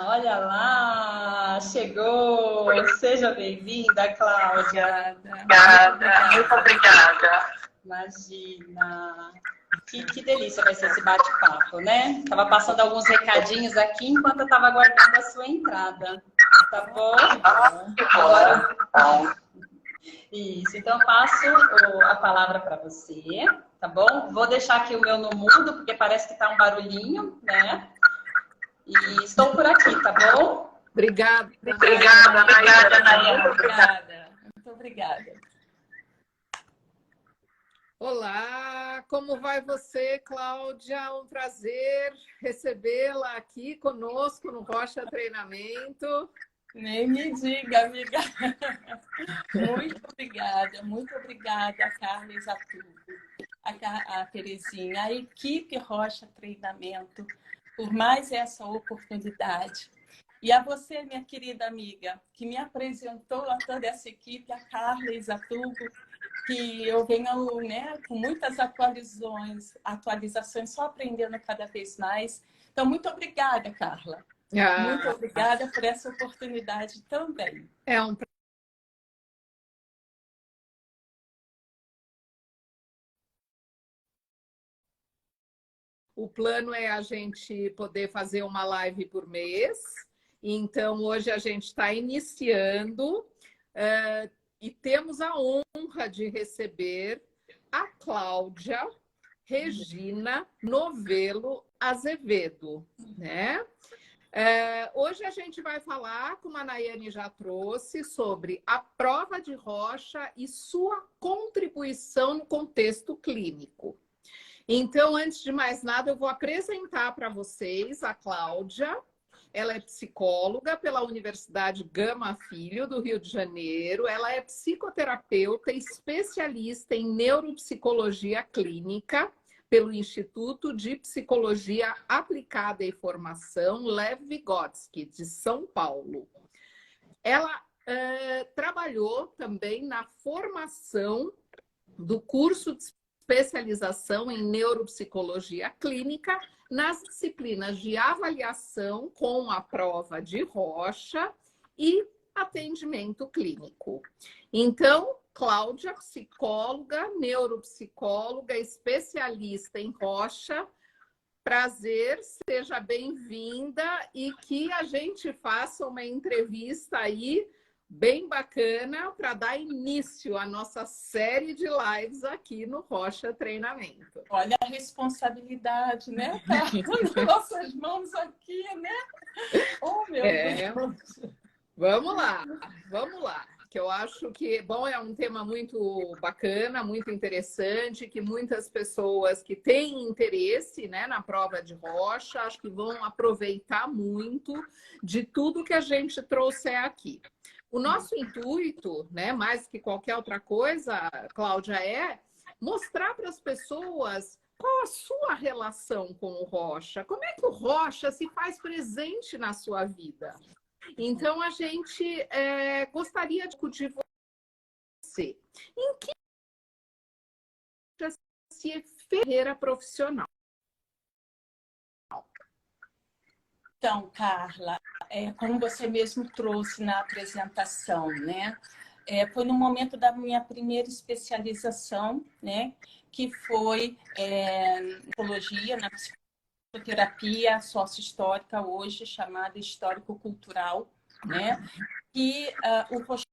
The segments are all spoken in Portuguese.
Olha lá, chegou. Seja bem-vinda, Cláudia. Obrigada, muito obrigada. Imagina. Que delícia vai ser esse bate-papo, né? Estava passando alguns recadinhos aqui enquanto eu estava aguardando a sua entrada. Tá bom? Que bom. Isso, então eu passo a palavra para você, tá bom? Vou deixar aqui o meu no mudo, porque parece que está um barulhinho, né? E estou por aqui, tá bom? Obrigada, Nayara. Obrigada. Muito obrigada. Olá, como vai você, Cláudia? Um prazer recebê-la aqui conosco no Rocha Treinamento. Nem me diga, amiga. Muito obrigada, Carla e Zatugo, a Terezinha, a equipe Rocha Treinamento, por mais essa oportunidade. E a você, minha querida amiga, que me apresentou a toda essa equipe, a Carla e Zatugo, que eu venho, né, com muitas atualizações, só aprendendo cada vez mais. Então, muito obrigada, Carla. Muito obrigada por essa oportunidade também. É um O plano é a gente poder fazer uma live por mês. Então, hoje a gente está iniciando e temos a honra de receber a Cláudia Regina Novelo Azevedo, né? Hoje a gente vai falar, como a Nayane já trouxe, sobre a prova de Rocha e sua contribuição no contexto clínico. Então, antes de mais nada, eu vou apresentar para vocês a Cláudia. Ela é psicóloga pela Universidade Gama Filho, do Rio de Janeiro. Ela é psicoterapeuta especialista em neuropsicologia clínica pelo Instituto de Psicologia Aplicada e Formação Lev Vygotsky, de São Paulo. Ela trabalhou também na formação do curso de especialização em neuropsicologia clínica nas disciplinas de avaliação com a prova de Rocha e atendimento clínico. Então, Cláudia, psicóloga, neuropsicóloga, especialista em Rocha, prazer, seja bem-vinda e que a gente faça uma entrevista aí bem bacana para dar início à nossa série de lives aqui no Rocha Treinamento. Olha a responsabilidade, né? Tá nas nossas mãos aqui, né? Oh, meu Deus! Vamos lá. Que eu acho que, bom, é um tema muito bacana, muito interessante, que muitas pessoas que têm interesse, né, na prova de Rocha, acho que vão aproveitar muito de tudo que a gente trouxe aqui. O nosso intuito, né, mais que qualquer outra coisa, Cláudia, é mostrar para as pessoas qual a sua relação com o Rocha, como é que o Rocha se faz presente na sua vida. Então, a gente gostaria de discutir com você. Em que se carreira profissional? Então, Carla, como você mesmo trouxe na apresentação, né? foi no momento da minha primeira especialização, né? Que foi psicologia, na psicoterapia sócio-histórica, hoje chamada histórico-cultural, né? E o Rochat,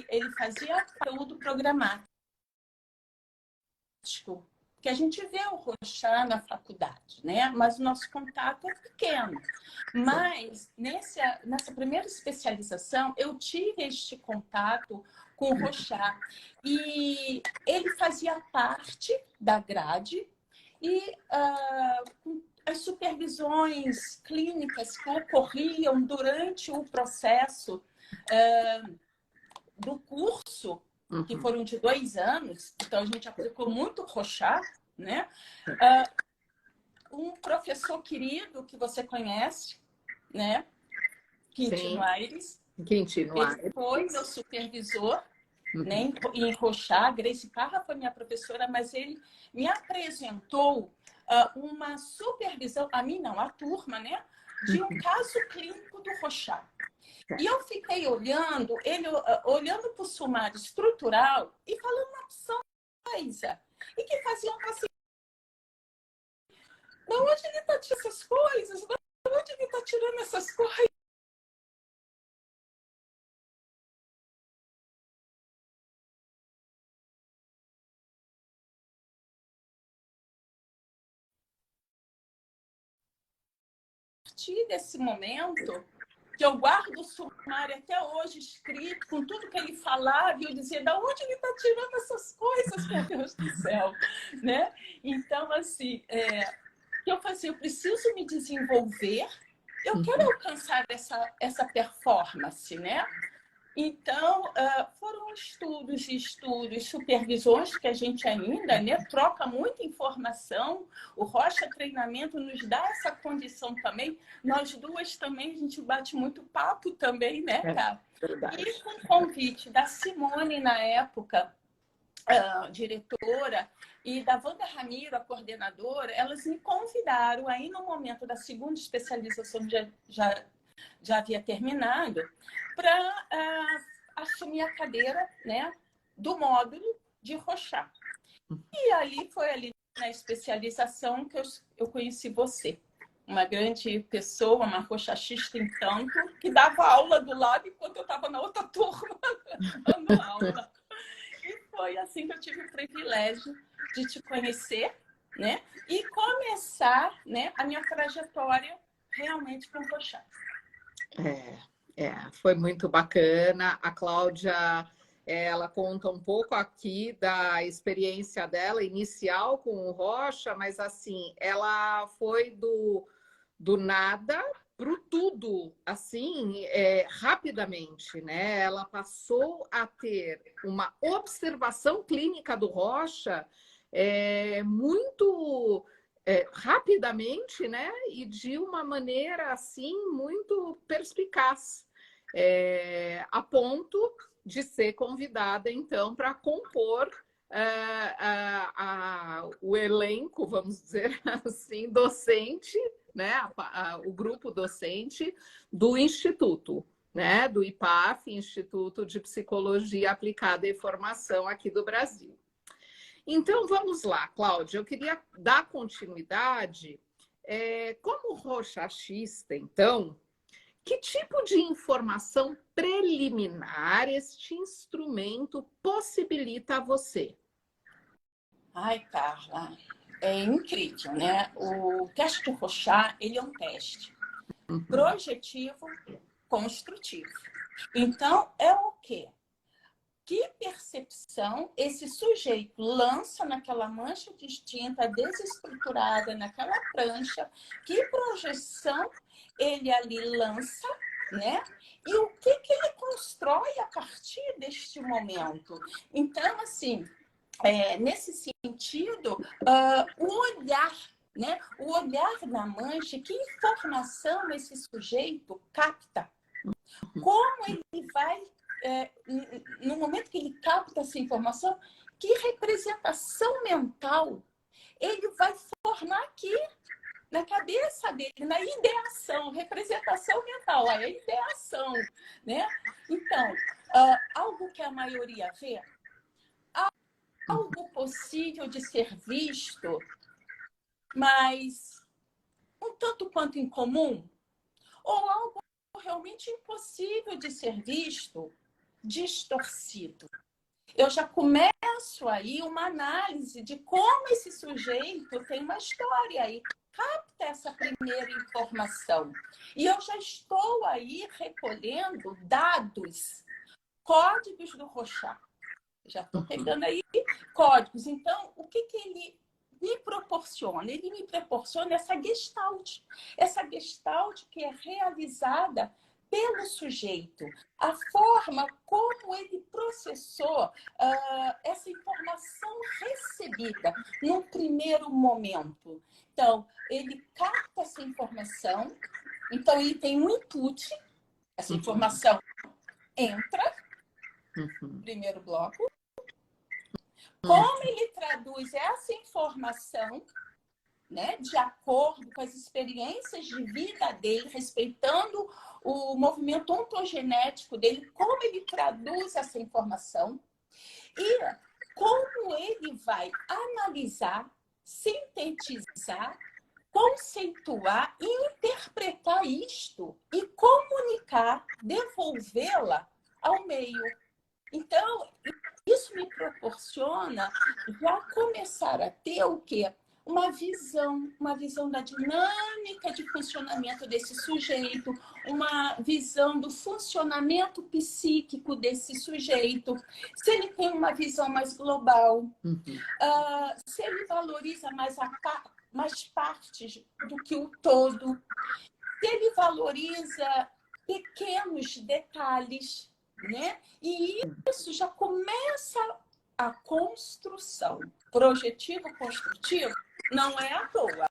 ele fazia conteúdo programático, que a gente vê o Rochat na faculdade, né? Mas o nosso contato é pequeno. Mas nessa primeira especialização, eu tive este contato com o Rochat e ele fazia parte da grade e as supervisões clínicas que ocorriam durante o processo do curso, que foram de 2 anos, então a gente aplicou muito Rochat, né? Um professor querido que você conhece, né? Quintino Aires. Quintino Aires. Ele foi meu supervisor, né? Em Rochat. Grace Parra foi minha professora, mas ele me apresentou uma supervisão, a mim não, a turma, né? De um caso clínico do Rochat. E eu fiquei olhando, ele olhando para o sumário estrutural e falando uma opção coisa. E que fazia um paciente. De onde ele está tirando essas coisas? De onde ele está tirando essas coisas? A partir desse momento, que eu guardo o sumário até hoje escrito, com tudo que ele falava, e eu dizia, da onde ele está tirando essas coisas, meu Deus do céu, né? Então, assim, eu falei assim, eu preciso me desenvolver, eu quero alcançar essa performance, né? Então, foram estudos e estudos, supervisões que a gente ainda, né, troca muita informação. O Rochat Treinamento nos dá essa condição também. Nós duas também, a gente bate muito papo também, né, cara? E com o convite da Simone, na época, diretora, e da Wanda Ramiro, a coordenadora, elas me convidaram aí no momento da segunda especialização, já havia terminado, para assumir a cadeira, né, do módulo de Rochat. E ali foi ali na especialização que eu conheci você. Uma grande pessoa, uma rochatista em tanto, que dava aula do lado enquanto eu estava na outra turma dando aula. E foi assim que eu tive o privilégio de te conhecer, né, e começar, né, a minha trajetória realmente com o Rochat. Foi muito bacana. A Cláudia, ela conta um pouco aqui da experiência dela inicial com o Rochat, mas assim, ela foi do nada para o tudo, assim, rapidamente, né? Ela passou a ter uma observação clínica do Rochat muito rapidamente, né? E de uma maneira assim muito perspicaz, a ponto de ser convidada então para compor o elenco, vamos dizer assim, docente, né? O grupo docente do Instituto, né? Do IPAF, Instituto de Psicologia Aplicada e Formação aqui do Brasil. Então, vamos lá, Cláudia, eu queria dar continuidade. Como rochatista, então, que tipo de informação preliminar este instrumento possibilita a você? Ai, Carla, é incrível, né? O teste de Rochat, ele é um teste projetivo, construtivo. Então, é o quê? Que percepção esse sujeito lança naquela mancha de tinta desestruturada, naquela prancha, que projeção ele ali lança, né? E o que ele constrói a partir deste momento. Então, assim, nesse sentido, o olhar, né? O olhar da mancha, que informação esse sujeito capta? Como ele vai... no momento que ele capta essa informação, que representação mental ele vai formar aqui, na cabeça dele, na ideação, representação mental, é a ideação, né? Então, algo que a maioria vê, algo possível de ser visto, mas um tanto quanto incomum, ou algo realmente impossível de ser visto, distorcido. Eu já começo aí uma análise de como esse sujeito tem uma história aí, capta essa primeira informação. E eu já estou aí recolhendo dados, códigos do Rorschach. Já estou pegando aí códigos. Então, o que ele me proporciona? Ele me proporciona essa gestalt que é realizada pelo sujeito, a forma como ele processou essa informação recebida num primeiro momento. Então, ele capta essa informação, então ele tem um input, essa informação entra, primeiro bloco, como ele traduz essa informação, né, de acordo com as experiências de vida dele, respeitando o movimento ontogenético dele, como ele traduz essa informação e como ele vai analisar, sintetizar, conceituar e interpretar isto e comunicar, devolvê-la ao meio. Então, isso me proporciona já começar a ter o quê? Uma visão da dinâmica de funcionamento desse sujeito, uma visão do funcionamento psíquico desse sujeito, se ele tem uma visão mais global, se ele valoriza mais partes do que o todo, se ele valoriza pequenos detalhes, né? E isso já começa a construção. Projetivo construtivo não é à toa.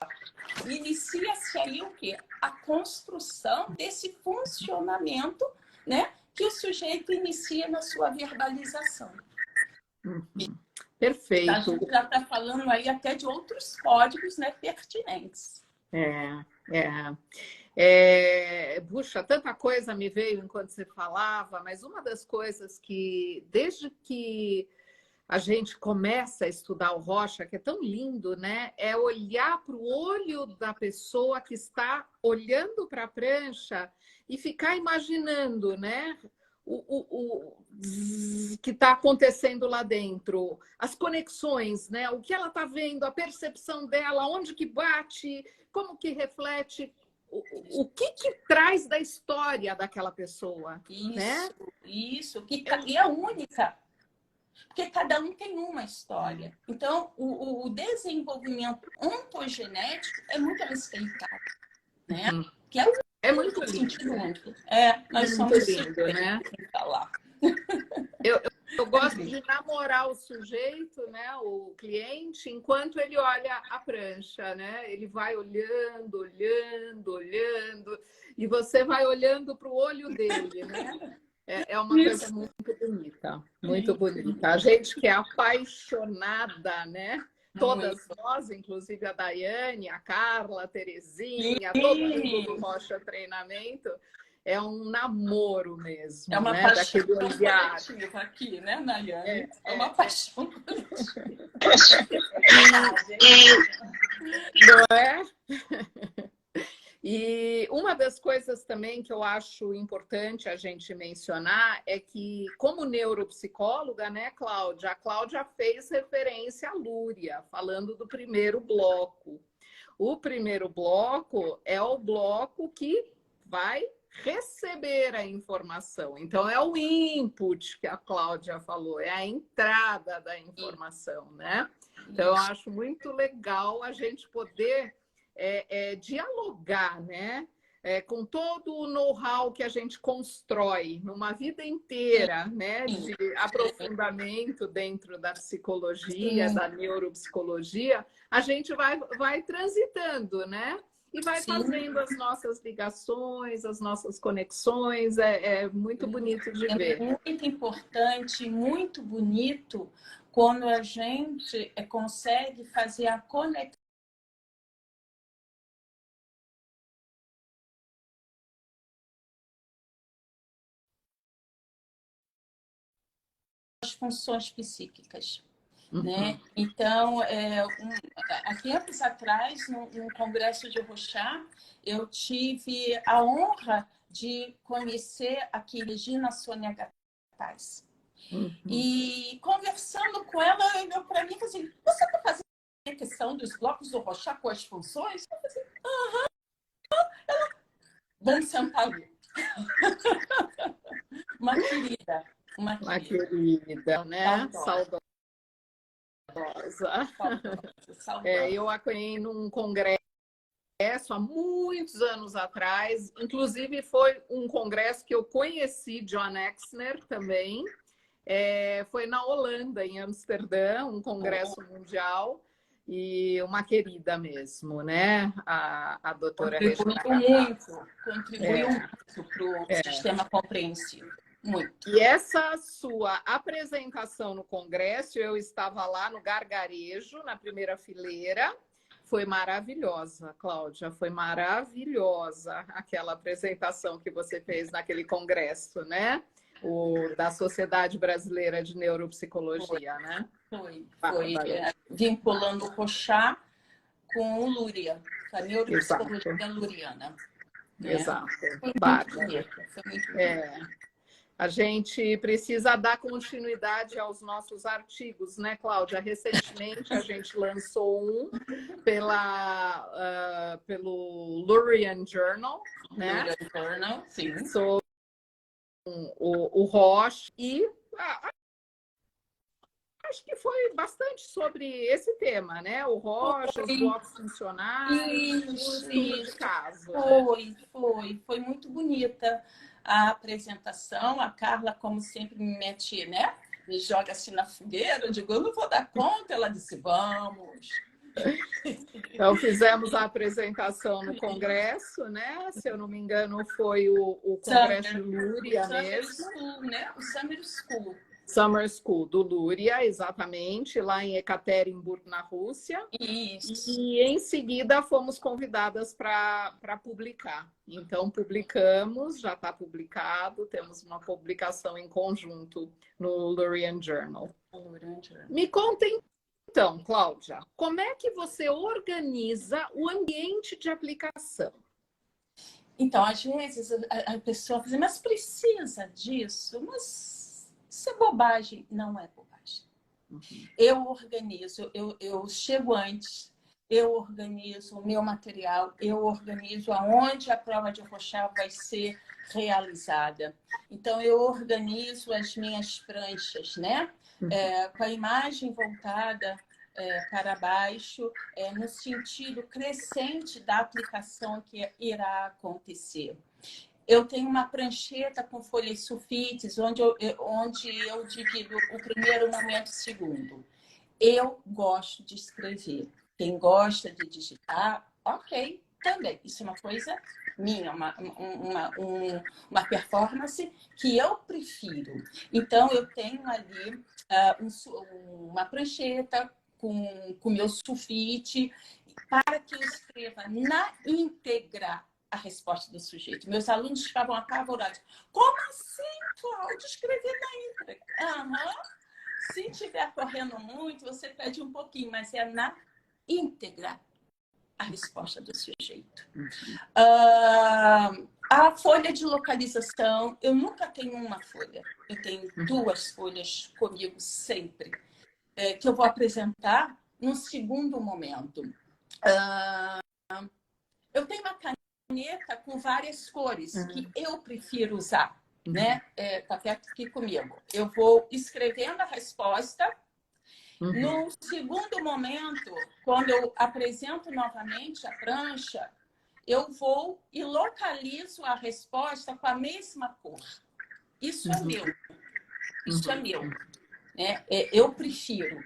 Inicia-se aí o quê? A construção desse funcionamento, né, que o sujeito inicia na sua verbalização. Perfeito. A gente já está falando aí até de outros códigos, né, pertinentes. Puxa, tanta coisa me veio enquanto você falava, mas uma das coisas que, desde que a gente começa a estudar o Rorschach, que é tão lindo, né? É olhar para o olho da pessoa que está olhando para a prancha e ficar imaginando, né? O que está acontecendo lá dentro, as conexões, né? O que ela está vendo, a percepção dela, onde que bate, como que reflete, o que traz da história daquela pessoa. Isso, né? Isso, que é única. Porque cada um tem uma história. Então, o desenvolvimento ontogenético é muito respeitado, né? Que é muito sentido lindo. único. Nós muito somos lindo, né? Falar. Eu gosto de namorar o sujeito, né, o cliente, enquanto ele olha a prancha, né? Ele vai olhando, olhando, olhando, e você vai olhando para o olho dele, né? É uma coisa muito bonita, muito bonita. A gente que é apaixonada, né? Todas nós, inclusive a Daiane, a Carla, a Terezinha, todo mundo do Rorschach Treinamento, é um namoro mesmo. É uma né? paixão olhar coletiva aqui, né, Nayane? É uma paixão coletiva. Não é? E uma das coisas também que eu acho importante a gente mencionar é que, como neuropsicóloga, né, Cláudia? A Cláudia fez referência à Lúria, falando do primeiro bloco. O primeiro bloco é o bloco que vai receber a informação. Então, é o input que a Cláudia falou, é a entrada da informação, né? Então, eu acho muito legal a gente poder dialogar, né? Com todo o know-how que a gente constrói numa vida inteira, né? De aprofundamento dentro da psicologia, da neuropsicologia, a gente vai transitando, né? E vai fazendo as nossas ligações, as nossas conexões. É muito bonito de ver. É muito importante, muito bonito quando a gente consegue fazer a conexão disfunções psíquicas. Uhum. Né? Então, há tempos atrás, num congresso de Rochá, eu tive a honra de conhecer aqui Regina Sônia Gataz. Uhum. E conversando com ela, ela olhou para mim e falou assim, você está fazendo a questão dos blocos do Rochá com as funções? Eu falei assim, aham. Vamos sentar ali. Uma querida. Uma querida, né? Saudosa. Eu a conheci num congresso há muitos anos atrás. Inclusive, foi um congresso que eu conheci John Exner também. Foi na Holanda, em Amsterdã, um congresso mundial. E uma querida mesmo, né? A doutora Regina Gataz. Contribuiu muito para o sistema compreensivo. Muito. E essa sua apresentação no congresso, eu estava lá no gargarejo, na primeira fileira. Foi maravilhosa, Cláudia. Foi maravilhosa aquela apresentação que você fez naquele congresso, né? Da Sociedade Brasileira de Neuropsicologia, né? Foi vinculando o Rochá com o Lúria, a neuropsicologia luriana. Né? Exato. Foi muito bonito. A gente precisa dar continuidade aos nossos artigos, né, Cláudia? Recentemente a gente lançou um pelo Lurian Journal, né? Lurian Journal, sim. Sobre o Roche e acho que foi bastante sobre esse tema, né? O Roche, os blocos funcionais, isso. Caso. Foi muito bonita a apresentação. A Carla, como sempre, me mete, né? Me joga assim na fogueira. Eu digo, eu não vou dar conta. Ela disse, vamos. Então, fizemos a apresentação no congresso, né? Se eu não me engano, foi o congresso de Lúria mesmo. School, né? O Summer School. Summer School do Lúria, exatamente, lá em Ekaterimburgo, na Rússia. Isso. E em seguida fomos convidadas para publicar. Então, publicamos, já está publicado, temos uma publicação em conjunto no Lurian Journal. Me contem, então, Cláudia, como é que você organiza o ambiente de aplicação? Então, às vezes, a pessoa diz, mas precisa disso? Mas isso é bobagem. Não é bobagem. Uhum. Eu organizo, eu chego antes, eu organizo o meu material, eu organizo aonde a prova de Rochá vai ser realizada. Então, eu organizo as minhas pranchas, né? Com a imagem voltada para baixo, no sentido crescente da aplicação que irá acontecer. Eu tenho uma prancheta com folhas sulfites, onde eu divido o primeiro momento e o segundo. Eu gosto de escrever. Quem gosta de digitar, ok, também. Isso é uma coisa minha, uma performance que eu prefiro. Então, eu tenho ali uma prancheta com meu sulfite, para que eu escreva na íntegra a resposta do sujeito. Meus alunos ficavam apavorados. Como assim, Cláudia, escrever na íntegra? Se estiver correndo muito, você pede um pouquinho, mas é na íntegra a resposta do sujeito. A folha de localização, eu nunca tenho uma folha. Eu tenho 2 folhas comigo sempre, que eu vou apresentar no segundo momento. Eu tenho uma caneta com várias cores que eu prefiro usar, né? Tá aqui comigo. Eu vou escrevendo a resposta. No segundo momento, quando eu apresento novamente a prancha, eu vou e localizo a resposta com a mesma cor. Isso é meu. Isso é meu. Né? Eu prefiro.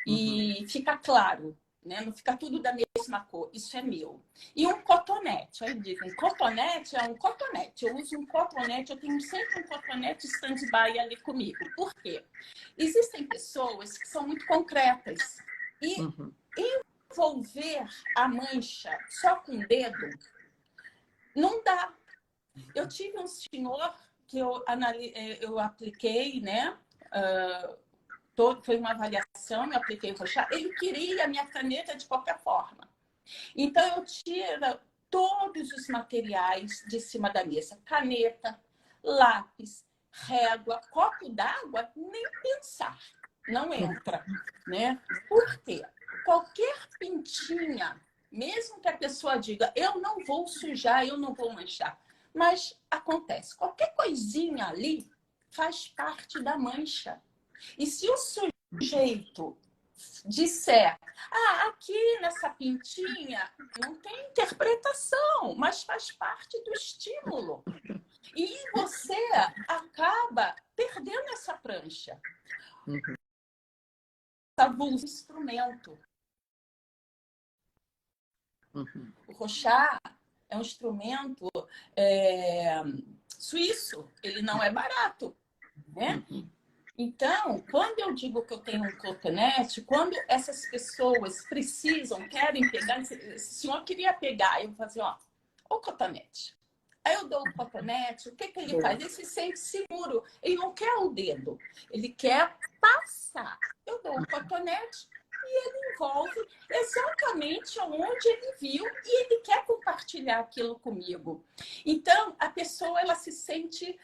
E fica claro. Né? Não fica tudo da mesma cor. Isso é meu. E um cotonete. Aí dizem, cotonete é um cotonete. Eu uso um cotonete, eu tenho sempre um cotonete stand-by ali comigo. Por quê? Existem pessoas que são muito concretas. E envolver a mancha só com o dedo não dá. Eu tive um senhor que eu apliquei, né? foi uma avaliação, eu apliquei o Rorschach, ele queria a minha caneta de qualquer forma. Então, eu tiro todos os materiais de cima da mesa. Caneta, lápis, régua, copo d'água, nem pensar. Não entra, né? Por quê? Qualquer pintinha, mesmo que a pessoa diga, eu não vou sujar, eu não vou manchar. Mas acontece, qualquer coisinha ali faz parte da mancha. E se o sujeito disser, aqui nessa pintinha não tem interpretação, mas faz parte do estímulo. E você acaba perdendo essa prancha. Esse instrumento. O Rorschach é um instrumento suíço, ele não é barato, né? Então, quando eu digo que eu tenho um cotonete, quando essas pessoas precisam, querem pegar, se o senhor queria pegar, eu vou fazer, o cotonete. Aí eu dou o cotonete, o que ele faz? Ele se sente seguro, ele não quer o dedo, ele quer passar. Eu dou o cotonete e ele envolve exatamente onde ele viu e ele quer compartilhar aquilo comigo. Então, a pessoa ela se sente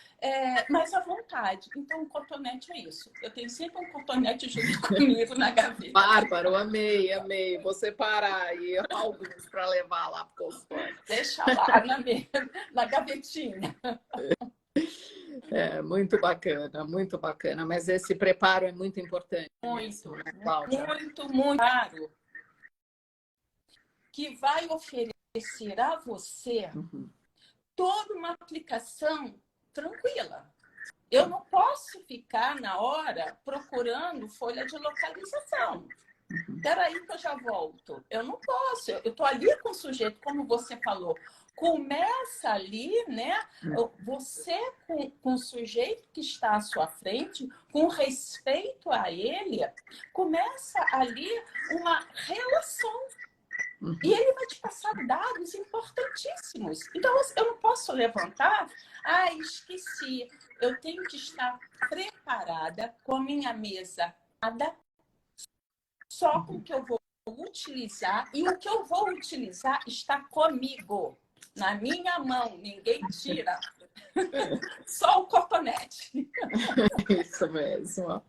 mais à vontade. Então, o cotonete é isso. Eu tenho sempre um cotonete junto comigo na gaveta. Bárbaro, amei, amei. Vou separar aí alguns para levar lá para o consultório. Deixa lá na gavetinha. Muito bacana. Mas esse preparo é muito importante. Muito, né, Cláudia? muito claro. Que vai oferecer a você toda uma aplicação tranquila. Eu não posso ficar na hora procurando folha de localização. Espera aí que eu já volto. Eu não posso. Eu estou ali com o sujeito, como você falou. Começa ali, né? Você com o sujeito que está à sua frente, com respeito a ele, começa ali uma relação. E ele vai te passar dados importantíssimos. Então, eu não posso levantar, esqueci. Eu tenho que estar preparada com a minha mesa só com o que eu vou utilizar. E o que eu vou utilizar está comigo, na minha mão. Ninguém tira. Só o cotonete. Isso mesmo.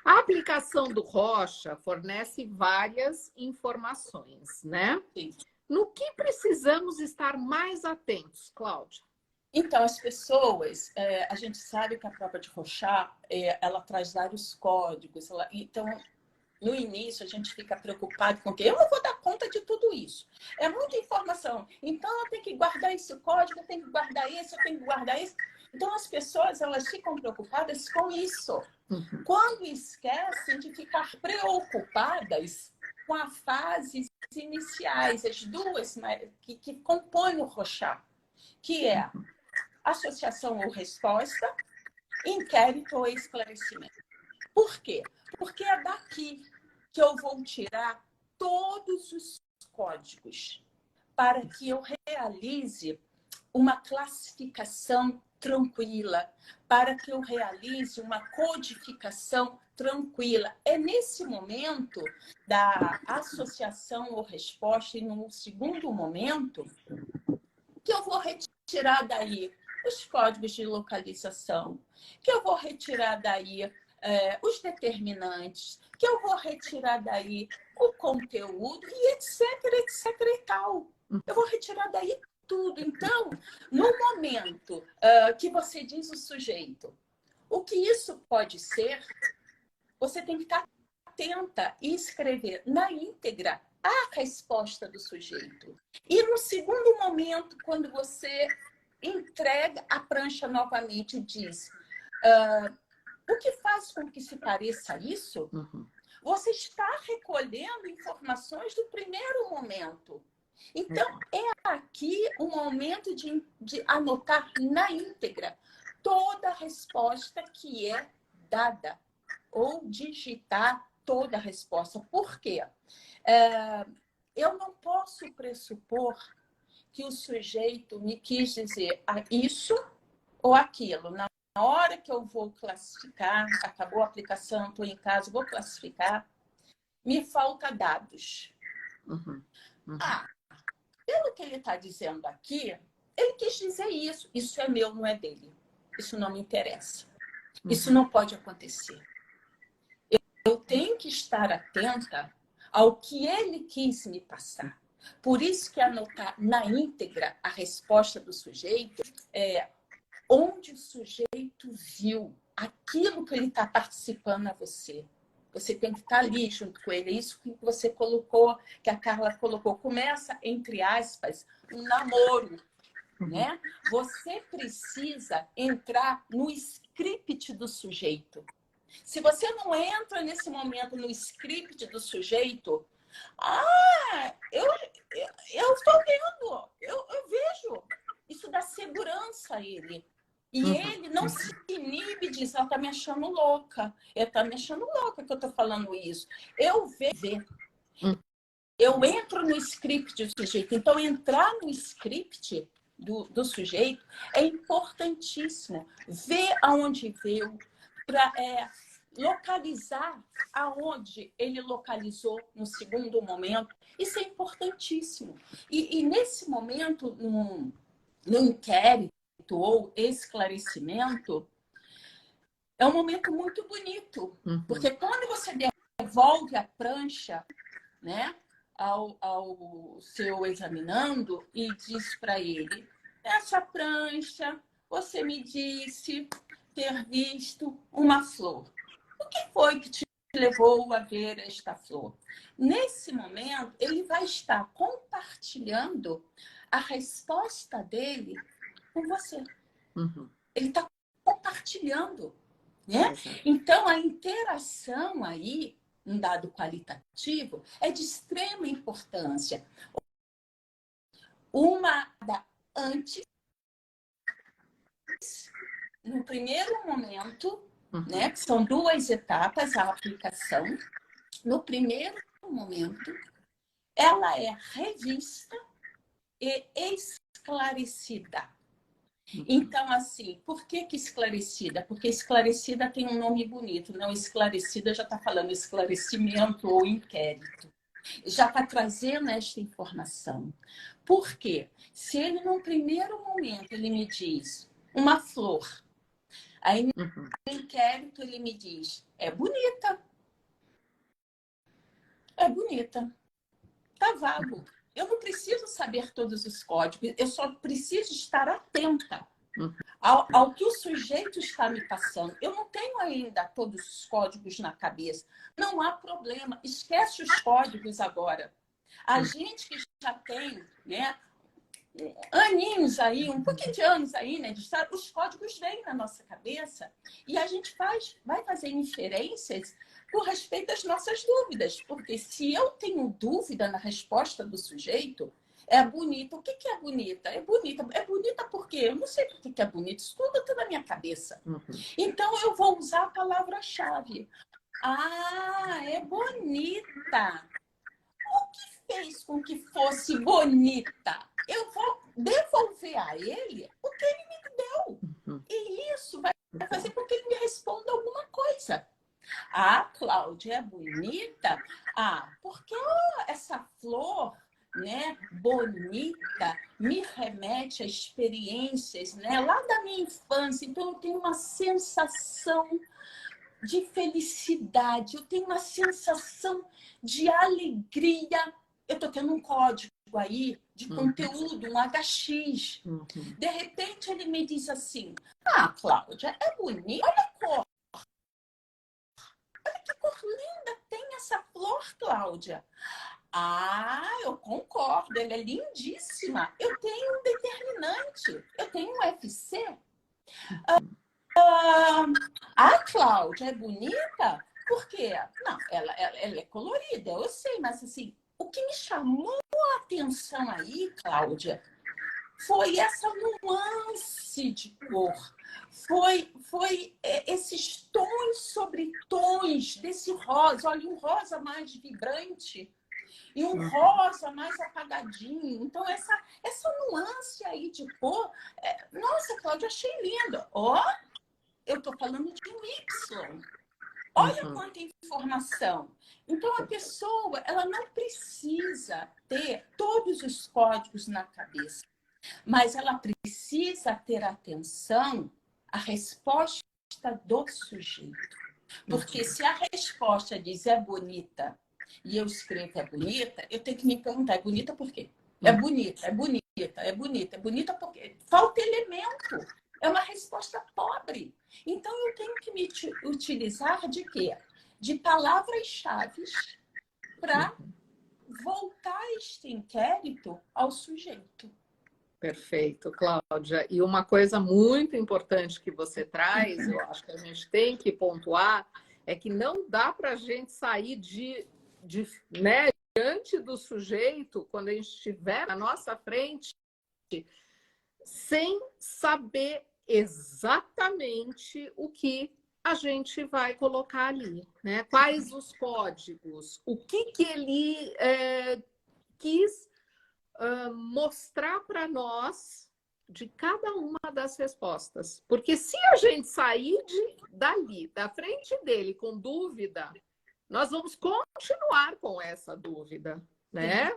A aplicação do Rocha fornece várias informações, né? Sim. No que precisamos estar mais atentos, Cláudia? Então, as pessoas, a gente sabe que a prova de Rorschach, ela traz vários códigos. Então, no início, a gente fica preocupado com que eu não vou dar conta de tudo isso. É muita informação. Então, eu tenho que guardar esse código, eu tenho que guardar esse, eu tenho que guardar esse. Então, as pessoas, elas ficam preocupadas com isso. Quando esquecem de ficar preocupadas com as fases iniciais, as duas que compõem o Rorschach, que é associação ou resposta, inquérito ou esclarecimento. Por quê? Porque é daqui que eu vou tirar todos os códigos para que eu realize uma classificação tranquila, para que eu realize uma codificação tranquila. É nesse momento da associação ou resposta, e no segundo momento, que eu vou retirar daí os códigos de localização, que eu vou retirar daí os determinantes, que eu vou retirar daí o conteúdo e etc, etc e tal. Eu vou retirar daí tudo. Então, no momento que você diz o sujeito, o que isso pode ser, você tem que estar atenta e escrever na íntegra a resposta do sujeito. E no segundo momento, quando você entrega a prancha novamente e diz o que faz com que se pareça isso, você está recolhendo informações do primeiro momento. Então, é aqui o momento de anotar na íntegra toda a resposta que é dada, ou digitar toda a resposta. Por quê? Eu não posso pressupor que o sujeito me quis dizer isso ou aquilo. Não, hora que eu vou classificar, acabou a aplicação, estou em casa, vou classificar, me falta dados. Pelo que ele está dizendo aqui, ele quis dizer isso. Isso é meu, não é dele. Isso não me interessa. Isso não pode acontecer. Eu tenho que estar atenta ao que ele quis me passar. Por isso que anotar na íntegra a resposta do sujeito é onde o sujeito viu aquilo que ele está participando a você. Você tem que estar ali junto com ele. É isso que você colocou, que a Carla colocou. Começa, entre aspas, um namoro, né? Você precisa entrar no script do sujeito. Se você não entra nesse momento no script do sujeito, eu estou vendo, eu vejo. Isso dá segurança a ele. E ele não se inibe e diz, ela está me achando louca. Ela está me achando louca que eu estou falando isso. Eu vejo. Eu entro no script do sujeito. Então, entrar no script do sujeito é importantíssimo. Ver aonde veio, para localizar aonde ele localizou no segundo momento. Isso é importantíssimo. E nesse momento, no inquérito, ou esclarecimento, é um momento muito bonito. Porque quando você devolve a prancha, né, ao seu examinando e diz para ele, essa prancha, você me disse ter visto uma flor. O que foi que te levou a ver esta flor? Nesse momento, ele vai estar compartilhando a resposta dele com você. Ele está compartilhando, né? Então, a interação aí, um dado qualitativo, é de extrema importância. Uma da antes, no primeiro momento, né, que são duas etapas, a aplicação. No primeiro momento, ela é revista e esclarecida. Então, assim, por que esclarecida? Porque esclarecida tem um nome bonito. Não, esclarecida já está falando esclarecimento ou inquérito. Já está trazendo esta informação. Por quê? Se ele, num primeiro momento, ele me diz uma flor, aí no inquérito ele me diz, é bonita. É bonita. Tá vago. Eu não preciso saber todos os códigos, eu só preciso estar atenta ao que o sujeito está me passando. Eu não tenho ainda todos os códigos na cabeça. Não há problema, esquece os códigos agora. A gente que já tem, né, aninhos aí, um pouquinho de anos aí, né, de estar, os códigos vêm na nossa cabeça e a gente vai fazer inferências por respeito às nossas dúvidas. Porque se eu tenho dúvida na resposta do sujeito, é bonita. O que é bonita? É bonita. É bonita por quê? Eu não sei por que é bonita. Isso tudo está na minha cabeça. Então, eu vou usar a palavra-chave. É bonita. O que fez com que fosse bonita? Eu vou devolver a ele o que ele me deu. E isso vai fazer com que ele me responda alguma coisa. Cláudia, é bonita? Porque essa flor, né, bonita, me remete a experiências, né, lá da minha infância. Então, eu tenho uma sensação de felicidade, eu tenho uma sensação de alegria. Eu estou tendo um código aí de conteúdo, um HX. De repente, ele me diz assim, Cláudia, é bonita, olha a cor. Olha que cor linda tem essa flor, Cláudia. Eu concordo, ela é lindíssima. Eu tenho um determinante, eu tenho um FC. Cláudia, é bonita? Por quê? Não, ela é colorida, eu sei, mas assim, o que me chamou a atenção aí, Cláudia, foi essa nuance de cor. Foi esses tons sobre tons desse rosa. Olha, um rosa mais vibrante e um rosa mais apagadinho. Então, essa nuance aí de cor... Nossa, Cláudia, achei lindo. eu estou falando de um Y. Olha quanta informação. Então, a pessoa, ela não precisa ter todos os códigos na cabeça, mas ela precisa ter atenção à resposta do sujeito. Porque se a resposta diz é bonita e eu escrevo é bonita, eu tenho que me perguntar, é bonita por quê? É bonita, é bonita, é bonita, é bonita porque falta elemento. É uma resposta pobre. Então, eu tenho que me utilizar de quê? De palavras-chave para voltar este inquérito ao sujeito. Perfeito, Cláudia. E uma coisa muito importante que você traz, eu acho que a gente tem que pontuar, é que não dá para a gente sair né, diante do sujeito, quando a gente estiver na nossa frente, sem saber exatamente o que a gente vai colocar ali, né? Quais os códigos, o que ele quis mostrar para nós de cada uma das respostas. Porque se a gente sair dali, da frente dele, com dúvida, nós vamos continuar com essa dúvida, né?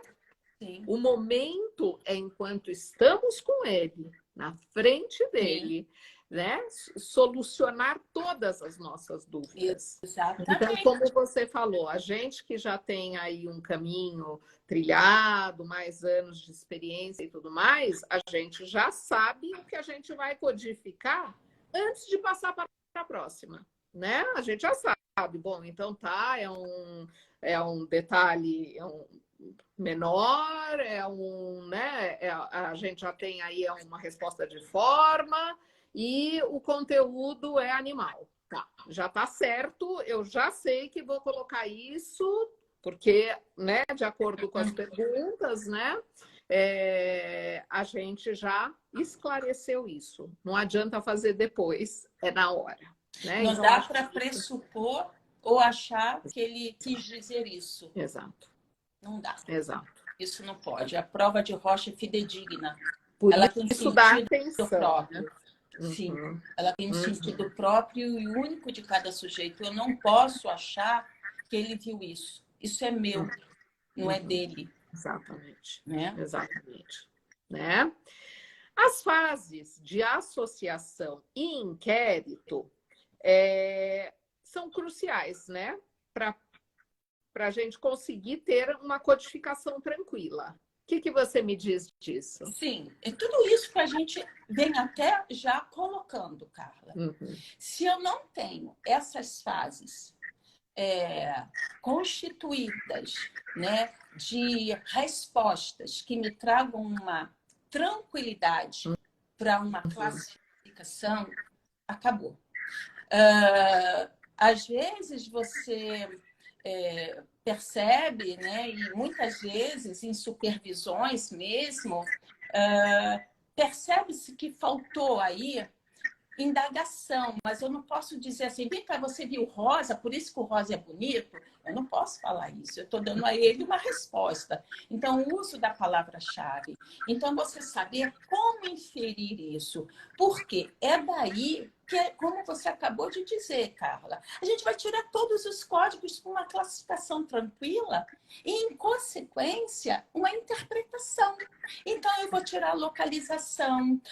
Sim. O momento é enquanto estamos com ele, na frente dele, né? Solucionar todas as nossas dúvidas. Exatamente. Então, como você falou, a gente que já tem aí um caminho trilhado, mais anos de experiência e tudo mais, a gente já sabe o que a gente vai codificar antes de passar para a próxima, né? A gente já sabe. Bom, então tá, é um detalhe, menor, né? A gente já tem aí uma resposta de forma e o conteúdo é animal. Tá, já está certo, eu já sei que vou colocar isso, porque, né, de acordo com as perguntas, né, a gente já esclareceu isso. Não adianta fazer depois, é na hora. Né? Não então, dá para pressupor ou achar que ele quis dizer isso. Exato. Não dá. Exato. Isso não pode. A prova de Rocha é fidedigna. Por ela tem isso dá sentido atenção, próprio. né? Sim, ela tem um sentido próprio e único de cada sujeito. Eu não posso achar que ele viu isso. Isso é meu, não é dele. Exatamente. Né? Exatamente. Né? As fases de associação e inquérito são cruciais, né? Para a gente conseguir ter uma codificação tranquila. O que você me diz disso? Sim, é tudo isso que a gente vem até já colocando, Carla. Se eu não tenho essas fases constituídas, né, de respostas que me tragam uma tranquilidade para uma classificação, acabou. Às vezes você percebe, né, e muitas vezes em supervisões mesmo, percebe-se que faltou aí indagação, mas eu não posso dizer assim, vem cá, você viu rosa, por isso que o rosa é bonito? Eu não posso falar isso, eu estou dando a ele uma resposta. Então, o uso da palavra-chave. Então, você saber como inferir isso. Porque é daí que, como você acabou de dizer, Carla, a gente vai tirar todos os códigos com uma classificação tranquila e, em consequência, uma interpretação. Então, eu vou tirar a localização,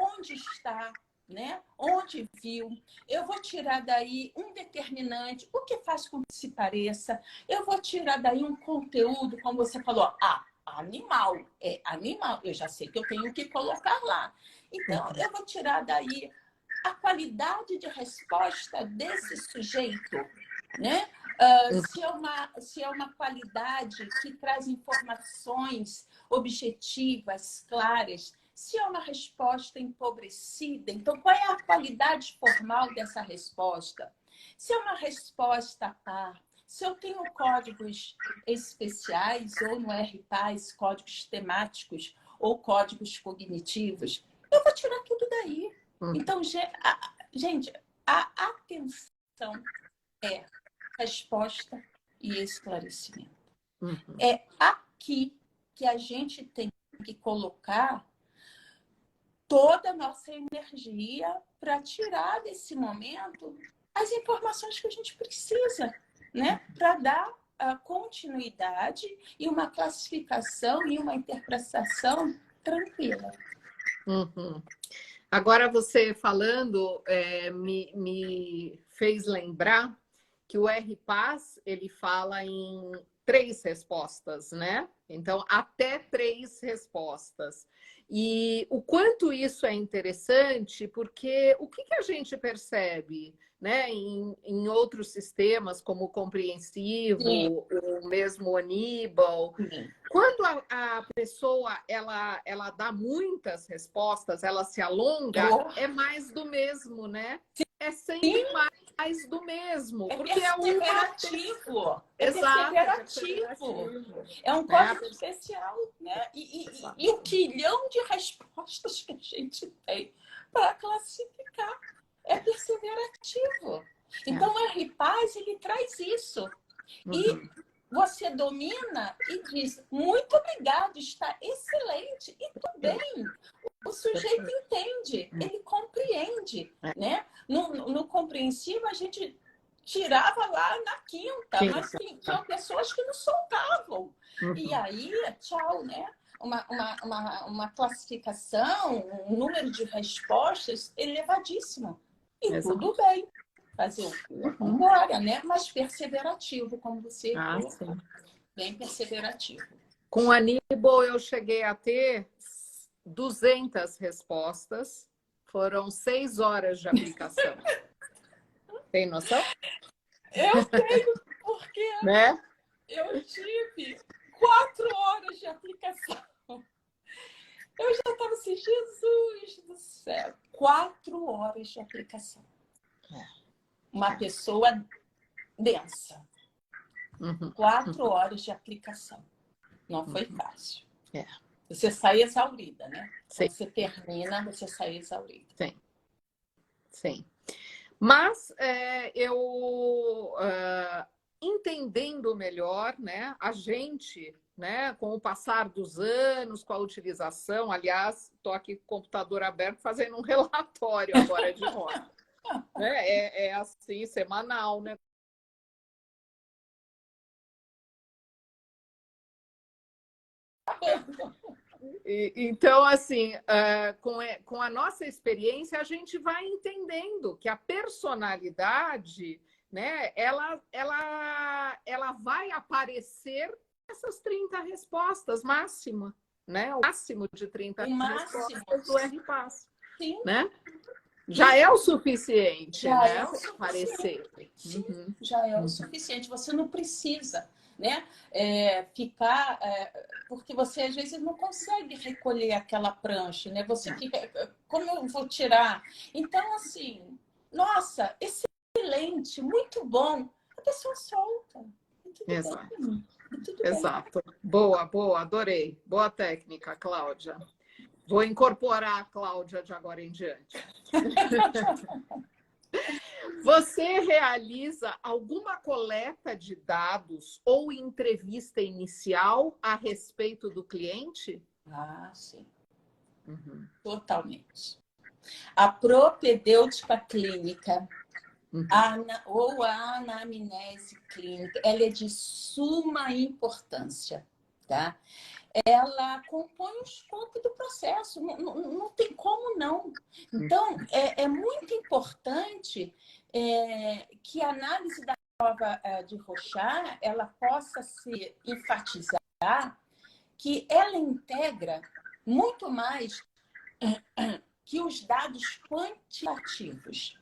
onde está, né? Onde viu, eu vou tirar daí um determinante, o que faz com que se pareça, eu vou tirar daí um conteúdo, como você falou, animal, é animal, eu já sei que eu tenho que colocar lá. Então, eu vou tirar daí a qualidade de resposta desse sujeito, né? Se é uma qualidade que traz informações objetivas, claras, se é uma resposta empobrecida, então qual é a qualidade formal dessa resposta? Se é uma resposta se eu tenho códigos especiais ou no RPAS, códigos temáticos ou códigos cognitivos, eu vou tirar tudo daí. Então, gente, a atenção é resposta e esclarecimento. É aqui que a gente tem que colocar toda a nossa energia para tirar desse momento as informações que a gente precisa, né? Para dar a continuidade e uma classificação e uma interpretação tranquila. Uhum. Agora, você falando, me fez lembrar que o RPAS, ele fala em 3 respostas, né? Então, até 3 respostas. E o quanto isso é interessante, porque o que a gente percebe, né, em outros sistemas, como o compreensivo, Sim. o mesmo Aníbal, quando a pessoa ela dá muitas respostas, ela se alonga, é mais do mesmo, né? É sempre mais do mesmo. Porque é perseverativo. Exato, perseverativo. É um código especial, né? E o quilhão de respostas que a gente tem para classificar é perseverativo. Então, o RPAS, ele traz isso. E você domina e diz, muito obrigado, está excelente, e tudo bem. O sujeito entende, ele compreende, né? No compreensivo, a gente tirava lá na quinta, mas tinha pessoas que não soltavam. E aí, tchau, né? Uma classificação, um número de respostas elevadíssimo. E tudo bem. Fazer embora, né? Mas perseverativo, como você colocou. Bem perseverativo. Com o Aníbal, eu cheguei a ter 200 respostas. Foram 6 horas de aplicação. Tem noção? Eu tenho, porque né? Eu tive 4 horas de aplicação. Eu já estava assim, Jesus do céu. 4 horas de aplicação. Uma pessoa densa. 4 horas de aplicação. Não foi fácil. Você sai exaurida, né? Quando você termina, você sai exaurida. Sim. Mas entendendo melhor, né, a gente, né, com o passar dos anos, com a utilização, aliás, estou aqui com o computador aberto fazendo um relatório agora de novo. É assim, semanal, né? Então, assim, com a nossa experiência, a gente vai entendendo que a personalidade, né, ela vai aparecer nessas 30 respostas, máxima, né? O máximo de 30 respostas do RPAS. Sim. Né? Já é o suficiente, já né? É o suficiente. Aparecer. Sim, já é o suficiente. Você não precisa, né? Ficar... porque você, às vezes, não consegue recolher aquela prancha, né? Você fica... Como eu vou tirar? Então, assim... Nossa, excelente, muito bom. A pessoa solta. Exato. Bem. Exato. Boa, adorei. Boa técnica, Cláudia. Vou incorporar a Cláudia de agora em diante. Você realiza alguma coleta de dados ou entrevista inicial a respeito do cliente? Sim. Totalmente. A propedêutica clínica ou a anamnese clínica, ela é de suma importância, tá? Ela compõe o escopo do processo, não tem como não. Então, é muito importante que a análise da prova de Rorschach, ela possa se enfatizar que ela integra muito mais que os dados quantitativos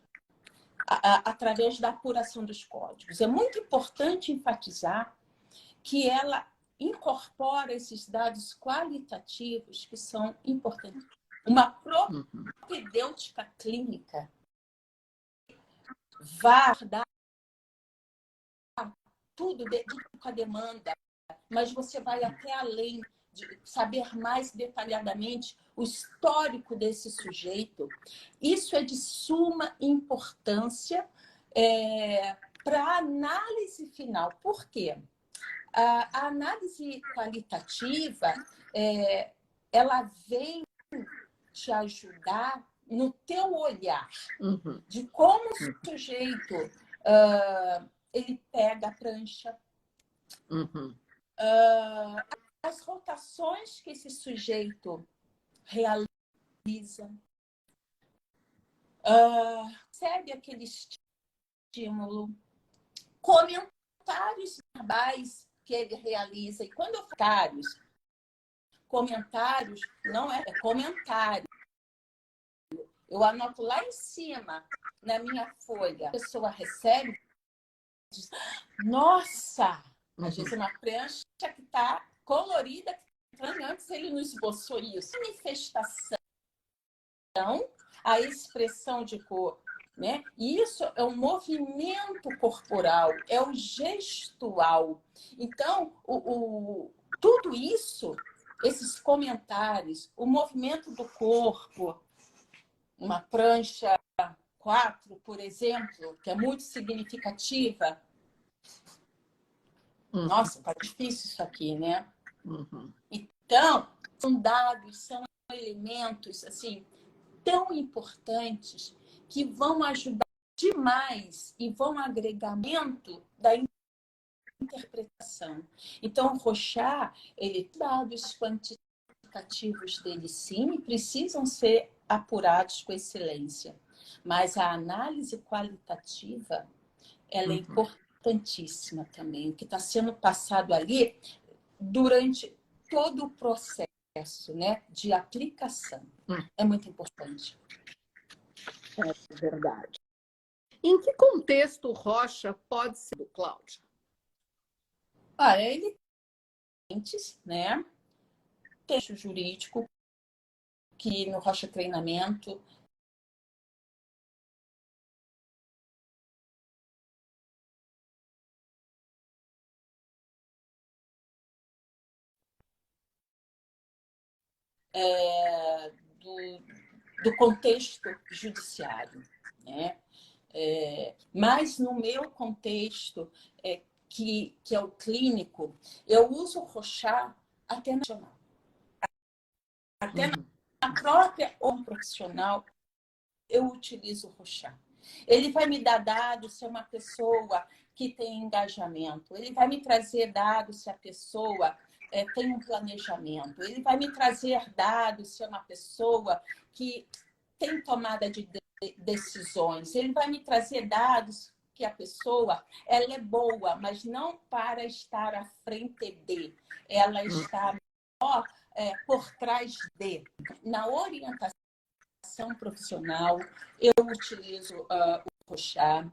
através da apuração dos códigos. É muito importante enfatizar que ela incorpora esses dados qualitativos que são importantes. Uma propedêutica clínica vai dar tudo com a demanda, mas você vai até além de saber mais detalhadamente o histórico desse sujeito. Isso é de suma importância para a análise final. Por quê? A análise qualitativa, ela vem te ajudar, no teu olhar, Uhum. de como o sujeito ele pega a prancha, Uhum. as rotações que esse sujeito realiza, recebe aquele estímulo, comentários verbais que ele realiza. E quando eu falo comentários não é comentário. Eu anoto lá em cima, na minha folha. A pessoa recebe e diz, nossa! Às vezes é uma prancha que está colorida, antes ele não esboçou isso. Manifestação, a expressão de cor, né? Isso é um movimento corporal, é o gestual. Então, tudo isso, esses comentários, o movimento do corpo, uma prancha 4, por exemplo, que é muito significativa. Nossa, tá difícil isso aqui, né? Então, são dados, são elementos assim tão importantes que vão ajudar demais e vão agregamento da interpretação. Então, o Rorschach, dados quantitativos dele sim precisam ser apurados com excelência, mas a análise qualitativa ela é importantíssima também, o que está sendo passado ali durante todo o processo, né, de aplicação. É muito importante. É verdade. Em que contexto o Rocha pode ser, Cláudia? Ele né? Texto jurídico, que no Rocha Treinamento do contexto judiciário, né? Mas no meu contexto, que é o clínico, eu uso o Rorschach até nacional. Até na própria ou profissional, eu utilizo o Rorschach. Ele vai me dar dados se é uma pessoa que tem engajamento. Ele vai me trazer dados se a pessoa tem um planejamento. Ele vai me trazer dados se é uma pessoa que tem tomada de decisões. Ele vai me trazer dados que a pessoa ela é boa, mas não para estar à frente de. Ela está por trás de. Na orientação profissional, eu utilizo o Rorschach.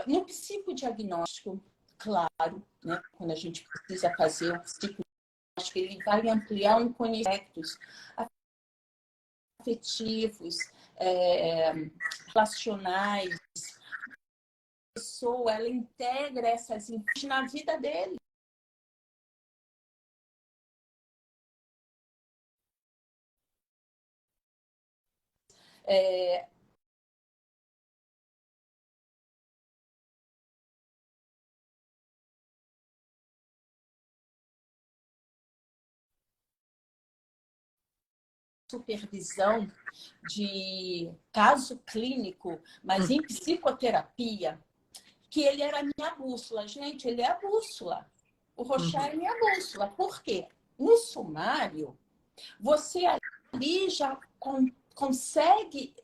No psicodiagnóstico, claro, né? Quando a gente precisa fazer o psicodiagnóstico, ele vai ampliar um conhecimento afetivos, relacionais. A pessoa, ela integra essas informações na vida dele. Supervisão de caso clínico, mas em psicoterapia, que ele era a minha bússola. Gente, ele é a bússola. O Rorschach é minha bússola. Por quê? No sumário, você ali já consegue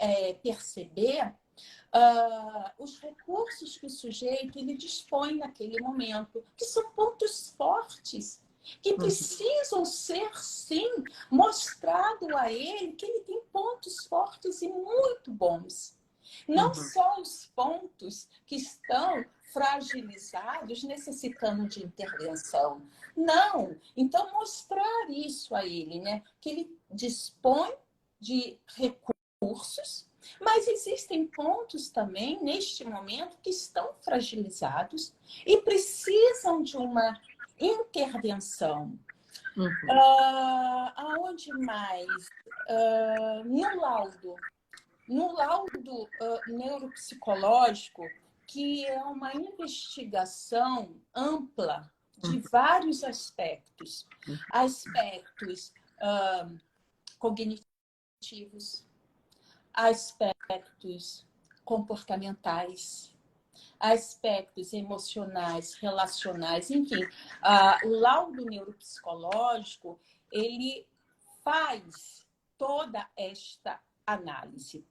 perceber os recursos que o sujeito ele dispõe naquele momento, que são pontos fortes, que precisam ser, sim, mostrado a ele que ele tem pontos fortes e muito bons. Não só os pontos que estão fragilizados, necessitando de intervenção. Não. Então, mostrar isso a ele, né? Que ele dispõe de recursos, mas existem pontos também, neste momento, que estão fragilizados e precisam de uma intervenção. Aonde mais? No laudo neuropsicológico, que é uma investigação ampla de vários aspectos. Aspectos cognitivos, aspectos comportamentais, aspectos emocionais, relacionais, enfim. O laudo neuropsicológico, ele faz toda esta análise.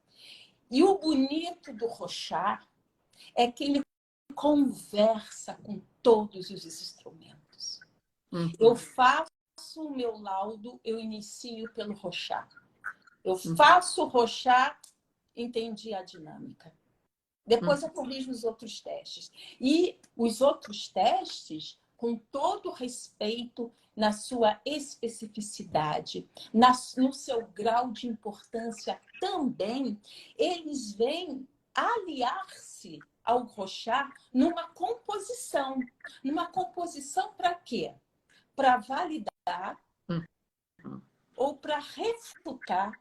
E o bonito do Rorschach é que ele conversa com todos os instrumentos. Eu faço o meu laudo, eu inicio pelo Rorschach. Eu faço o Rorschach, entendi a dinâmica. Depois eu corrijo os outros testes. E os outros testes, com todo respeito na sua especificidade, no seu grau de importância também, eles vêm aliar-se ao Rorschach numa composição. Numa composição para quê? Para validar ou para refutar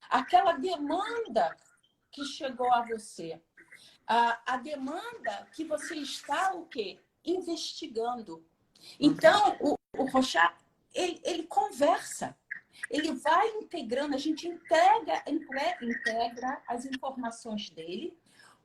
aquela demanda que chegou a você. A demanda que você está o quê? Investigando. Então, o Rorschach, ele conversa. Ele vai integrando, a gente integra as informações dele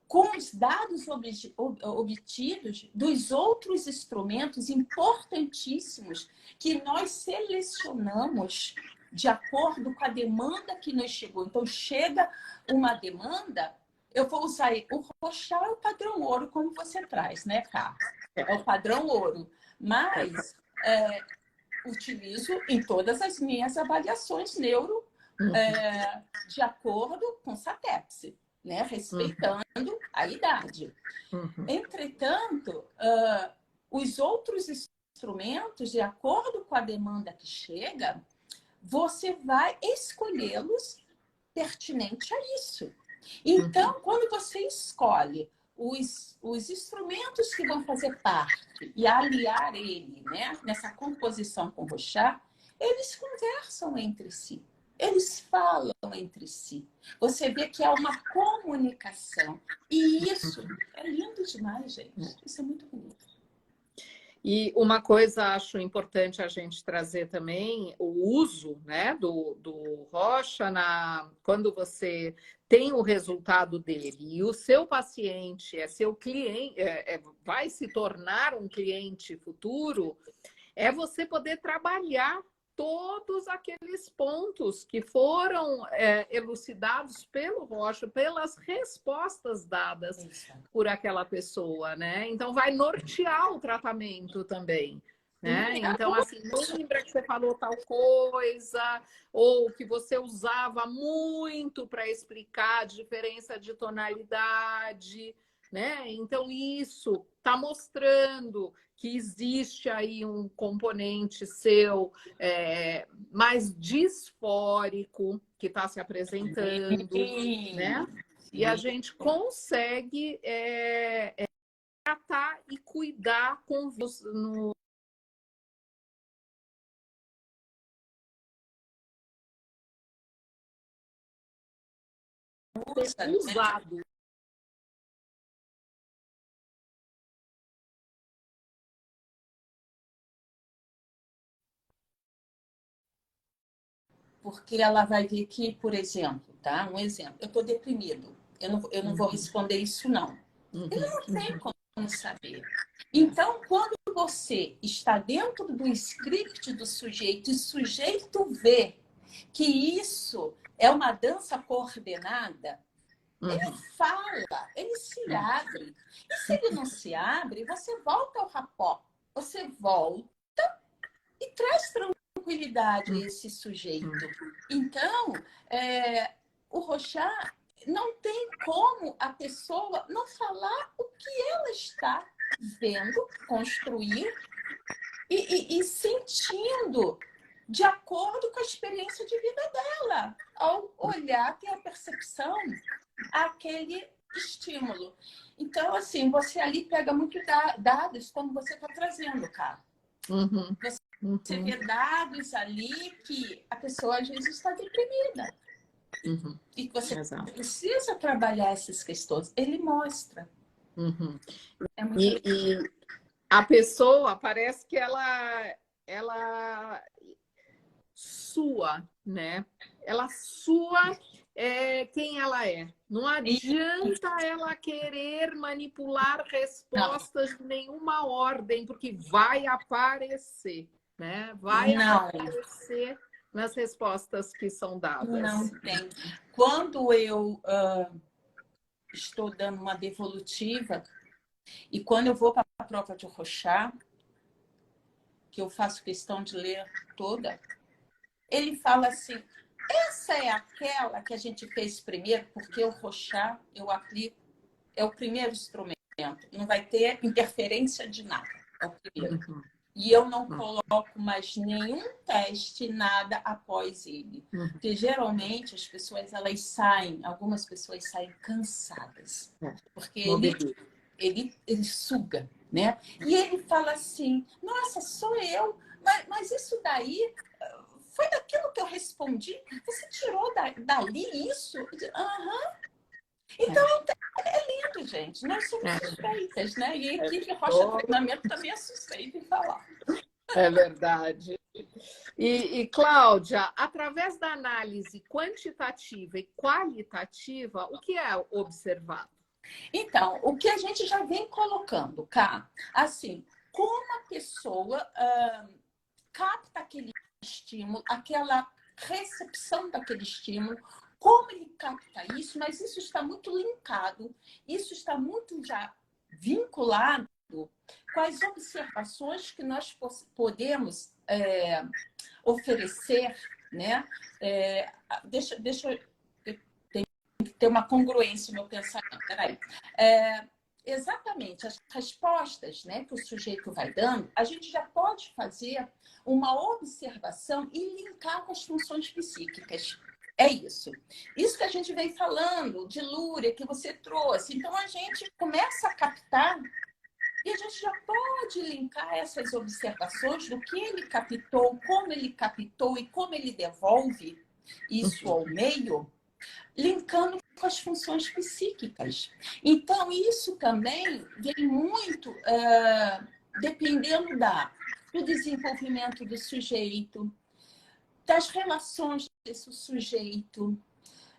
com os dados obtidos dos outros instrumentos importantíssimos que nós selecionamos de acordo com a demanda que nos chegou. Então, chega uma demanda, eu vou usar o Rorschach é o padrão ouro, como você traz, né, Carla? É o padrão ouro. Mas utilizo em todas as minhas avaliações neuro de acordo com SATEPS, né? Respeitando a idade. Entretanto, os outros instrumentos, de acordo com a demanda que chega, você vai escolhê-los pertinente a isso. Então, quando você escolhe os instrumentos que vão fazer parte e aliar ele, né, nessa composição com o Rorschach, eles conversam entre si, eles falam entre si. Você vê que é uma comunicação. E isso é lindo demais, gente. Isso é muito bonito. E uma coisa acho importante a gente trazer também, o uso, né, do Rorschach quando você tem o resultado dele e o seu paciente é seu cliente, vai se tornar um cliente futuro, é você poder trabalhar todos aqueles pontos que foram elucidados pelo Rorschach, pelas respostas dadas por aquela pessoa, né? Então, vai nortear o tratamento também, né? Então, assim, lembra que você falou tal coisa, ou que você usava muito para explicar a diferença de tonalidade, né? Então, isso está mostrando que existe aí um componente seu mais disfórico que está se apresentando, né? E a gente consegue tratar e cuidar com no usado. Porque ela vai ver que, por exemplo, tá? Um exemplo, eu estou deprimido. Eu não vou responder isso, não. Ele não tem como saber. Então, quando você está dentro do script do sujeito e o sujeito vê que isso é uma dança coordenada, ele fala, ele se abre. E se ele não se abre, você volta ao rapó. Você volta e traz tranquilidade a esse sujeito. Então, o Rorschach não tem como a pessoa não falar o que ela está vendo, construir e sentindo de acordo com a experiência de vida dela. Ao olhar, ter a percepção àquele estímulo. Então, assim, você ali pega muitos dados, como você está trazendo, cara. Você vê dados ali que a pessoa, às vezes, está deprimida. E que você precisa trabalhar essas questões. Ele mostra. É muito e a pessoa parece que ela sua, né? Ela sua quem ela é. Não adianta ela querer manipular respostas de nenhuma ordem, porque vai aparecer, né? Vai aparecer nas respostas que são dadas. Não tem. Quando eu estou dando uma devolutiva e quando eu vou para a prova de Rorschach, que eu faço questão de ler toda, ele fala assim, essa é aquela que a gente fez primeiro, porque o Rorschach eu aplico, é o primeiro instrumento, não vai ter interferência de nada, é o primeiro. E eu não coloco mais nenhum teste, nada após ele. Porque geralmente as pessoas, elas saem, algumas pessoas saem cansadas. Porque ele suga, né? E ele fala assim, nossa, sou eu, mas isso daí foi daquilo que eu respondi? Você tirou dali isso? Aham. Então, é lindo, gente. Nós somos suspeitas, né? E a equipe Rocha Treinamento também é suspeita em falar. É verdade. E Cláudia, através da análise quantitativa e qualitativa, o que é observado? Então, o que a gente já vem colocando, cá, assim, como a pessoa capta aquele estímulo, aquela recepção daquele estímulo, como ele capta isso, mas isso está muito linkado, isso está muito já vinculado com as observações que nós podemos oferecer, né? Deixa eu ter uma congruência no meu pensamento. Peraí. Exatamente, as respostas, né, que o sujeito vai dando, a gente já pode fazer uma observação e linkar com as funções psíquicas. É isso. Isso que a gente vem falando de Luria, que você trouxe. Então, a gente começa a captar e a gente já pode linkar essas observações do que ele captou e como ele devolve isso ao meio, linkando com as funções psíquicas. Então, isso também vem muito dependendo do desenvolvimento do sujeito, das relações desse sujeito,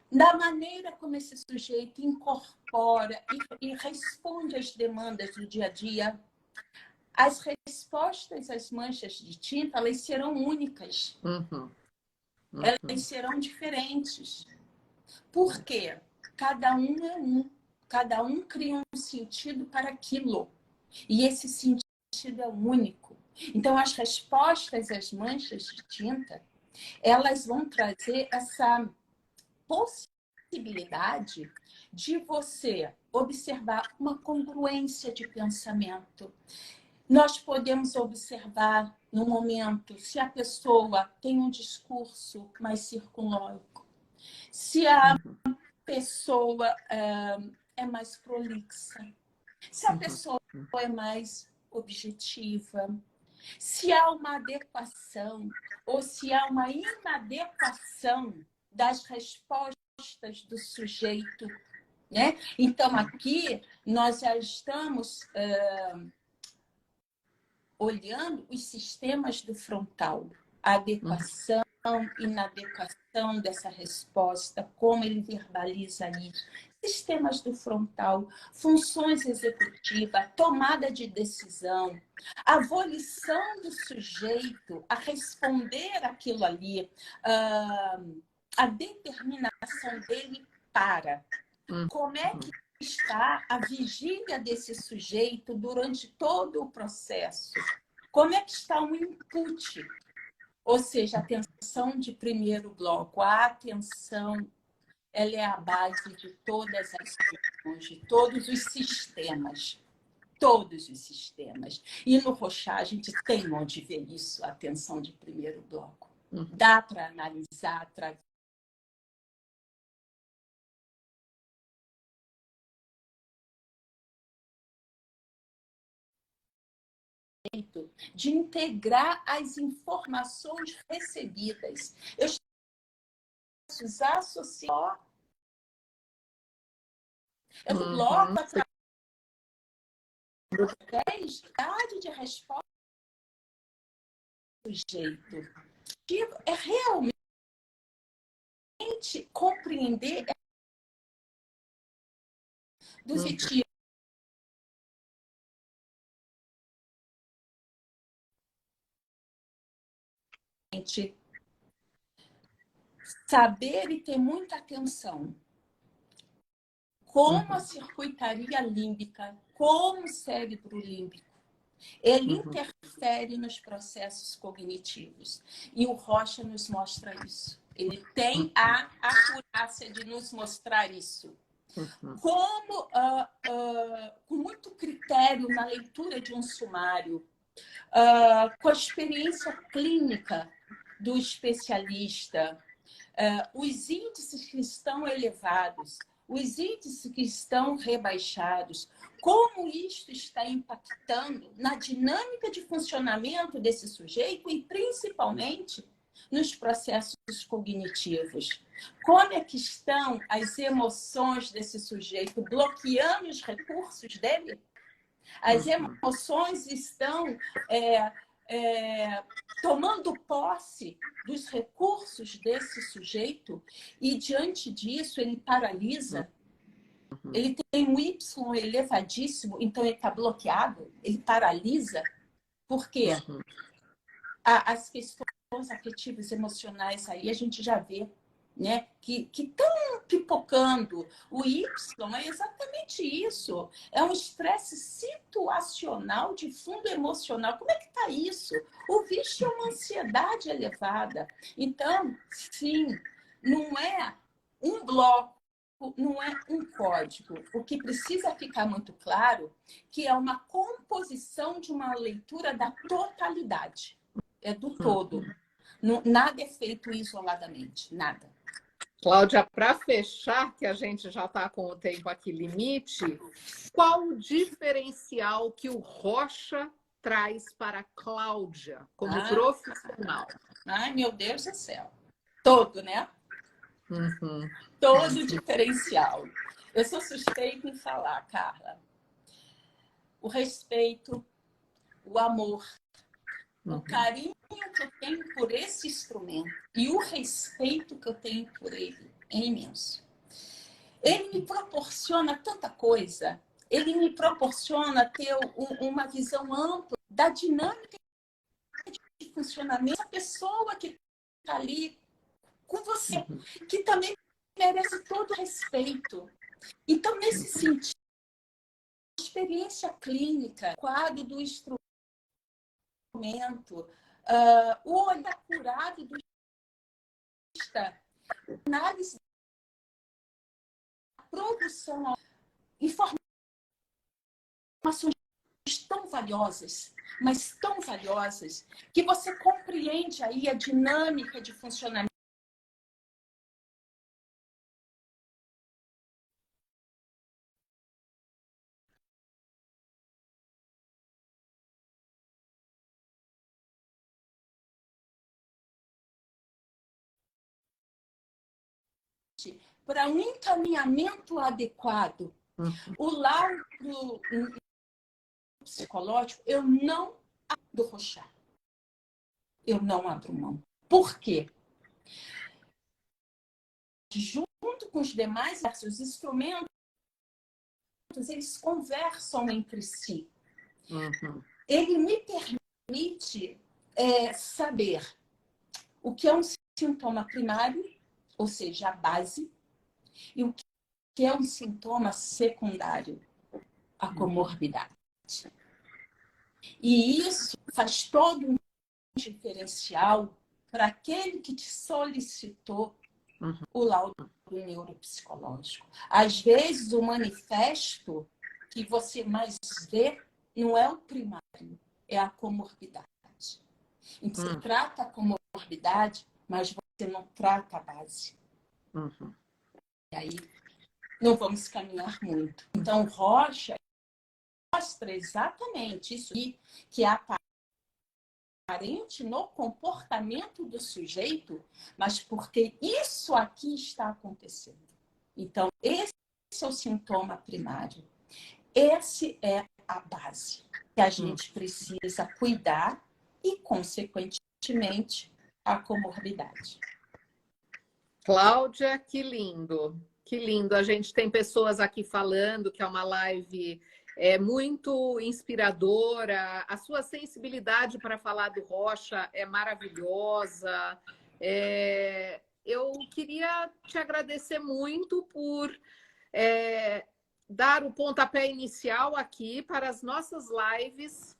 da maneira como esse sujeito incorpora e responde às demandas do dia a dia. As respostas às manchas de tinta, elas serão únicas. Elas serão diferentes. Por quê? Cada um é um. Cada um cria um sentido para aquilo. E esse sentido é único. Então, as respostas às manchas de tinta, elas vão trazer essa possibilidade de você observar uma congruência de pensamento. Nós podemos observar, no momento, se a pessoa tem um discurso mais circunlóquico, se a pessoa é mais prolixa, se a pessoa é mais objetiva, se há uma adequação ou se há uma inadequação das respostas do sujeito, né? Então, aqui, nós já estamos olhando os sistemas do frontal, a adequação, inadequação dessa resposta, como ele verbaliza isso. Sistemas do frontal, funções executivas, tomada de decisão, a volição do sujeito a responder aquilo ali, a determinação dele para. Como é que está a vigília desse sujeito durante todo o processo? Como é que está o input? Ou seja, a atenção de primeiro bloco, a atenção, ela é a base de todas as questões, de todos os sistemas. Todos os sistemas. E no Rorschach, a gente tem onde ver isso, a atenção de primeiro bloco. Dá para analisar através de integrar as informações recebidas. Eu precisar associar eu bloco através de resposta do sujeito. É realmente gente compreender dos etios. Saber e ter muita atenção. Como a circuitaria límbica, como o cérebro límbico, ele interfere nos processos cognitivos. E o Rocha nos mostra isso. Ele tem a acurácia de nos mostrar isso. Como, com muito critério na leitura de um sumário, com a experiência clínica do especialista, os índices que estão elevados, os índices que estão rebaixados, como isto está impactando na dinâmica de funcionamento desse sujeito e, principalmente, nos processos cognitivos. Como é que estão as emoções desse sujeito bloqueando os recursos dele? As emoções estão tomando posse dos recursos desse sujeito e, diante disso, ele paralisa. Ele tem um Y elevadíssimo, então ele está bloqueado, ele paralisa. Por quê? As questões afetivas, emocionais aí a gente já vê, né? Que estão pipocando. O Y é exatamente isso. É um estresse situacional de fundo emocional. Como é que está isso? O vício é uma ansiedade elevada. Então, sim, não é um bloco, não é um código. O que precisa ficar muito claro que é uma composição de uma leitura da totalidade. É do todo. Nada é feito isoladamente, nada. Cláudia, para fechar, que a gente já está com o tempo aqui limite, qual o diferencial que o Rocha traz para a Cláudia como profissional? Ai, meu Deus do céu. Todo, né? Todo diferencial. Eu sou suspeita em falar, Carla. O respeito, o amor, o carinho que eu tenho por esse instrumento e o respeito que eu tenho por ele é imenso. Ele me proporciona tanta coisa, ele me proporciona ter uma visão ampla da dinâmica de funcionamento da pessoa que está ali com você, que também merece todo respeito. Então, nesse sentido, a experiência clínica, o quadro do instrumento, o olhar curado do análise da produção, informações tão valiosas, mas tão valiosas, que você compreende aí a dinâmica de funcionamento. Para um encaminhamento adequado. O laudo psicológico, eu não abro Rochar. Eu não abro mão. Por quê? Junto com os demais os instrumentos, eles conversam entre si. Ele me permite saber o que é um sintoma primário, ou seja, a base, e o que é um sintoma secundário, a comorbidade. E isso faz todo um diferencial para aquele que te solicitou o laudo neuropsicológico. Às vezes, o manifesto que você mais vê não é o primário, é a comorbidade. Então, você trata a comorbidade, mas você não trata a base. E aí, não vamos caminhar muito. Então, Rocha mostra exatamente isso que é aparente no comportamento do sujeito, mas porque isso aqui está acontecendo. Então, esse é o sintoma primário. Esse é a base que a gente precisa cuidar e, consequentemente, a comorbidade. Cláudia, que lindo. Que lindo. A gente tem pessoas aqui falando que é uma live muito inspiradora. A sua sensibilidade para falar do Rocha é maravilhosa. Eu queria te agradecer muito por dar o pontapé inicial aqui para as nossas lives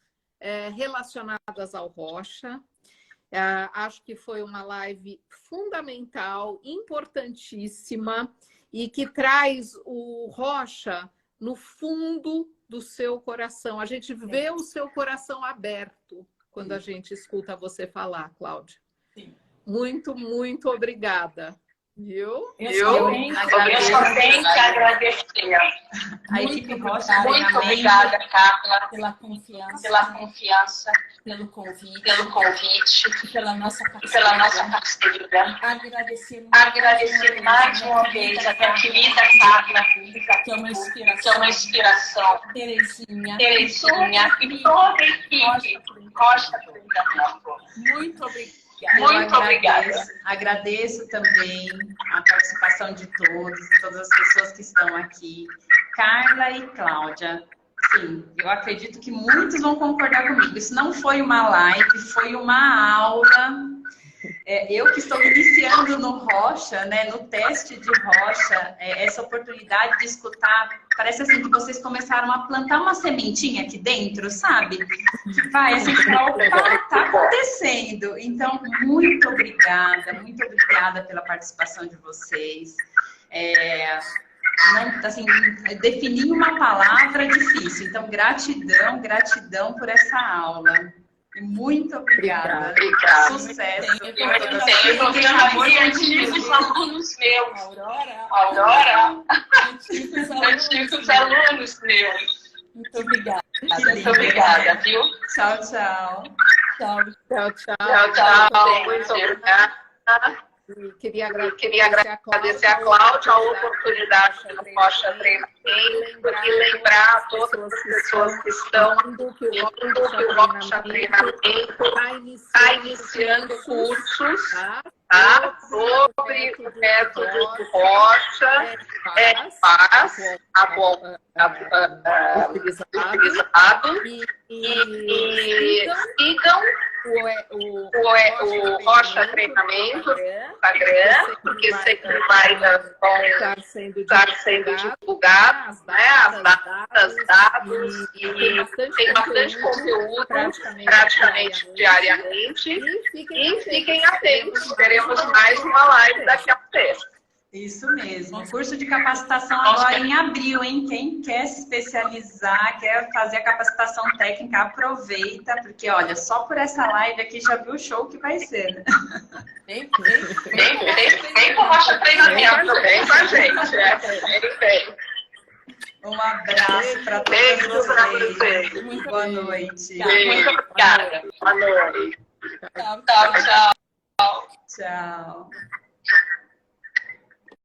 relacionadas ao Rocha. Acho que foi uma live fundamental, importantíssima, e que traz o Rocha no fundo do seu coração. A gente vê o seu coração aberto quando a gente escuta você falar, Cláudia. Sim. Muito, muito obrigada. Viu? Eu também te agradecer. A equipe Rocha, Muito obrigada, Carla, pela confiança, pelo convite, e pela nossa parceria. Agradecer mais uma vez a minha querida Carla, que é uma que é uma inspiração. Terezinha E toda a equipe Rocha Treinamento. Muito obrigada. Muito obrigada. Agradeço também a participação de todas as pessoas que estão aqui. Carla e Cláudia. Sim, eu acredito que muitos vão concordar comigo. Isso não foi uma live, foi uma aula. Eu que estou iniciando no Rocha, né, no teste de Rocha, essa oportunidade de escutar, parece assim que vocês começaram a plantar uma sementinha aqui dentro, sabe? Que vai assim, opa, tá acontecendo. Então, muito obrigada pela participação de vocês. Assim, definir uma palavra é difícil, então gratidão por essa aula. Muito obrigada. Sucesso. Eu tenho muito antigos alunos meus. Aurora. Antigos alunos meus. Muito obrigada. Muito obrigada, viu? Tchau, tchau. Tchau. Muito obrigada. Queria agradecer a Cláudia a oportunidade do Rocha Treinamento e lembrar a todas as pessoas que estão indo que o Rocha Treinamento está iniciando cursos sobre o método do Rocha, paz, utilizado, e sigam o Rocha Treinamento no Instagram, porque sempre vai estar sendo divulgado, né, as datas, e tem bastante conteúdo praticamente diariamente. E fiquem atentos, teremos mais uma live daqui a pouco. Isso mesmo. Curso de capacitação agora em abril, hein? Quem quer se especializar, quer fazer a capacitação técnica, aproveita, porque, olha, só por essa live aqui já viu o show que vai ser, né? Vem com o Rocha Treinamento, vem com a gente. Vem. Um abraço para todos vocês. Boa noite. Muito obrigada. Boa noite. Tchau. Tchau.